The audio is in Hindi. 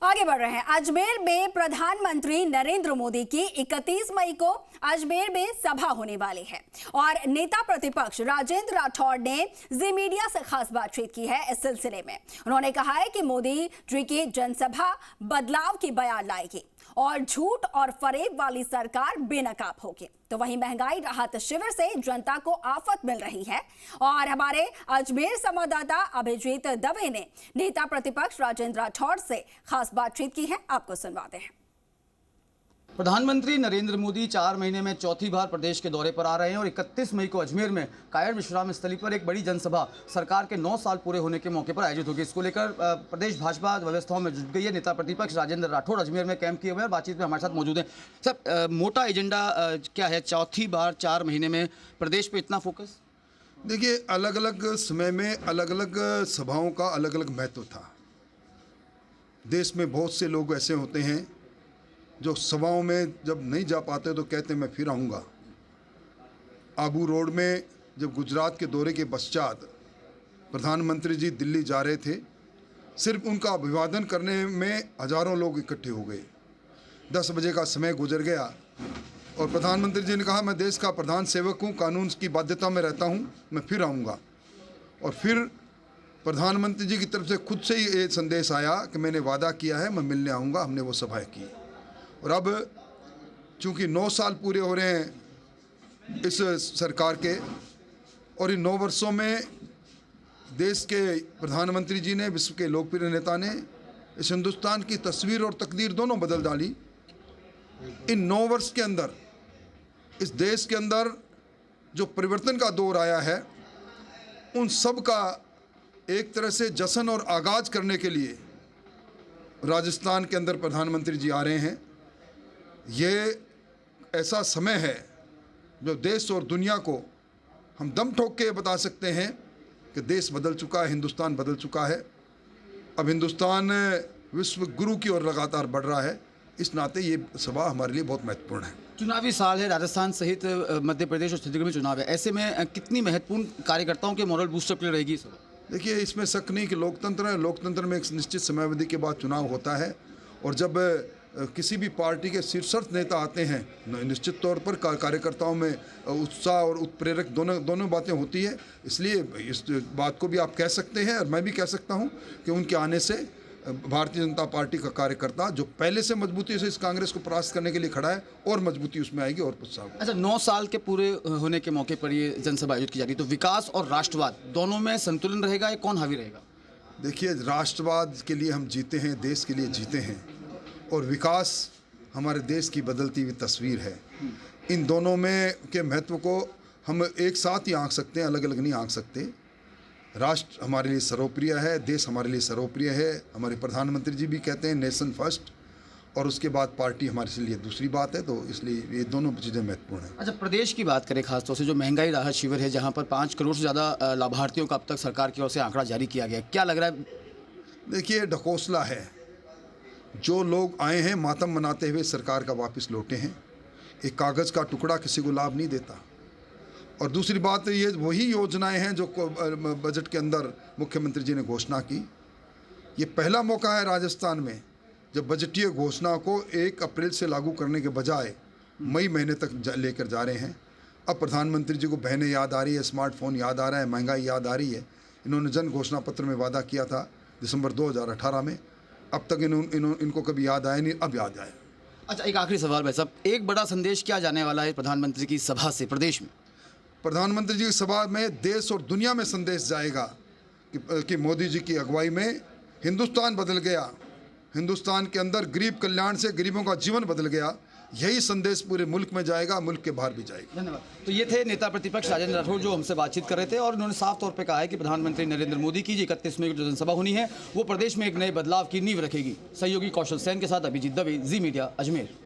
आगे बढ़ रहे हैं। अजमेर में प्रधानमंत्री नरेंद्र मोदी की 31 मई को अजमेर में सभा होने वाली है और नेता प्रतिपक्ष राजेंद्र राठौड़ ने जी मीडिया से खास बातचीत की है। इस सिलसिले में उन्होंने कहा है कि मोदी जी की जनसभा बदलाव की बयान लाएगी और झूठ और फरेब वाली सरकार बेनकाब होगी। तो वहीं महंगाई राहत शिविर से जनता को आफत मिल रही है और हमारे अजमेर संवाददाता अभिजीत दवे ने नेता प्रतिपक्ष राजेंद्र राठौड़ से खास बातचीत की है। आपको सुनवाते हैं। प्रधानमंत्री नरेंद्र मोदी 4 महीने में चौथी बार प्रदेश के दौरे पर आ रहे हैं और 31 मई को अजमेर में कायर विश्राम स्थली पर एक बड़ी जनसभा सरकार के 9 साल पूरे होने के मौके पर आयोजित होगी। इसको लेकर प्रदेश भाजपा व्यवस्थाओं में जुट गई है। नेता प्रतिपक्ष राजेंद्र राठौड़ अजमेर में कैंप किए हुए हैं और बातचीत में हमारे साथ मौजूद हैं। सर, मोटा एजेंडा क्या है? चौथी बार 4 महीने में प्रदेश पर इतना फोकस? देखिए, अलग अलग समय में अलग अलग सभाओं का अलग अलग महत्व था। देश में बहुत से लोग ऐसे होते हैं जो सभाओं में जब नहीं जा पाते तो कहते मैं फिर आऊँगा। आबू रोड में जब गुजरात के दौरे के पश्चात प्रधानमंत्री जी दिल्ली जा रहे थे, सिर्फ उनका अभिवादन करने में हज़ारों लोग इकट्ठे हो गए। 10 बजे का समय गुजर गया और प्रधानमंत्री जी ने कहा मैं देश का प्रधान सेवक हूँ, कानून की बाध्यता में रहता हूँ, मैं फिर आऊँगा। और फिर प्रधानमंत्री जी की तरफ से खुद से ही ये संदेश आया कि मैंने वादा किया है, मैं मिलने आऊँगा। हमने वो सभाएँ की और अब चूंकि 9 साल पूरे हो रहे हैं इस सरकार के और इन 9 वर्षों में देश के प्रधानमंत्री जी ने, विश्व के लोकप्रिय नेता ने इस हिंदुस्तान की तस्वीर और तकदीर दोनों बदल डाली। इन 9 वर्ष के अंदर इस देश के अंदर जो परिवर्तन का दौर आया है, उन सब का एक तरह से जश्न और आगाज करने के लिए राजस्थान के अंदर प्रधानमंत्री जी आ रहे हैं। ये ऐसा समय है जो देश और दुनिया को हम दम ठोक के बता सकते हैं कि देश बदल चुका है, हिंदुस्तान बदल चुका है। अब हिंदुस्तान विश्व गुरु की ओर लगातार बढ़ रहा है। इस नाते ये सभा हमारे लिए बहुत महत्वपूर्ण है। चुनावी साल है, राजस्थान सहित मध्य प्रदेश और छत्तीसगढ़ में चुनाव है। ऐसे में कितनी महत्वपूर्ण कार्यकर्ताओं के मोरल बूस्टर के लिए रहेगी सभा? देखिए, इसमें शक नहीं कि लोकतंत्र है। लोकतंत्र में एक निश्चित समयावधि के बाद चुनाव होता है और जब किसी भी पार्टी के शीर्षस्थ नेता आते हैं, निश्चित तौर पर कार्यकर्ताओं में उत्साह और उत्प्रेरक दोनों बातें होती है। इसलिए इस बात को भी आप कह सकते हैं और मैं भी कह सकता हूं कि उनके आने से भारतीय जनता पार्टी का कार्यकर्ता जो पहले से मजबूती से इस कांग्रेस को परास्त करने के लिए खड़ा है और मजबूती उसमें आएगी और उत्साह। अच्छा, 9 साल के पूरे होने के मौके पर ये जनसभा आयोजित की जा रही है, तो विकास और राष्ट्रवाद दोनों में संतुलन रहेगा या कौन हावी रहेगा? देखिए, राष्ट्रवाद के लिए हम जीते हैं, देश के लिए जीते हैं और विकास हमारे देश की बदलती हुई तस्वीर है। इन दोनों में के महत्व को हम एक साथ ही आंक सकते हैं, अलग अलग नहीं आंक सकते। राष्ट्र हमारे लिए सर्वप्रिय है, देश हमारे लिए सर्वप्रिय है। हमारे प्रधानमंत्री जी भी कहते हैं नेशन फर्स्ट, और उसके बाद पार्टी हमारे लिए दूसरी बात है। तो इसलिए ये दोनों चीज़ें महत्वपूर्ण हैं। अच्छा, प्रदेश की बात करें खासतौर से जो महंगाई राहत शिविर है, जहाँ पर 5 करोड़ से ज़्यादा लाभार्थियों का अब तक सरकार की ओर से आंकड़ा जारी किया गया, क्या लग रहा है? देखिए, ढकोसला है। जो लोग आए हैं मातम मनाते हुए सरकार का वापस लौटे हैं। एक कागज़ का टुकड़ा किसी को लाभ नहीं देता। और दूसरी बात ये वही योजनाएं हैं जो बजट के अंदर मुख्यमंत्री जी ने घोषणा की। ये पहला मौका है राजस्थान में जब बजटीय घोषणा को 1 अप्रैल से लागू करने के बजाय मई महीने तक लेकर जा रहे हैं। अब प्रधानमंत्री जी को बहनें याद आ रही है, स्मार्टफोन याद आ रहा है, महंगाई याद आ रही है। इन्होंने जन घोषणा पत्र में वादा किया था दिसंबर 2018 में, अब तक इनको कभी याद आया नहीं, अब याद आया। अच्छा, एक आखिरी सवाल भाई साहब, एक बड़ा संदेश क्या जाने वाला है प्रधानमंत्री की सभा से प्रदेश में? प्रधानमंत्री जी की सभा में देश और दुनिया में संदेश जाएगा कि मोदी जी की अगुवाई में हिंदुस्तान बदल गया। हिंदुस्तान के अंदर गरीब कल्याण से गरीबों का जीवन बदल गया। यही संदेश पूरे मुल्क में जाएगा, मुल्क के बाहर भी जाएगा। धन्यवाद। तो ये थे नेता प्रतिपक्ष राजेंद्र राठौड़ जो हमसे बातचीत कर रहे थे और उन्होंने साफ तौर पे कहा है कि प्रधानमंत्री नरेंद्र मोदी की 31 मई को जो जनसभा होनी है वो प्रदेश में एक नए बदलाव की नींव रखेगी। सहयोगी कौशल सेन के साथ अभिजीत दवे, जी मीडिया, अजमेर।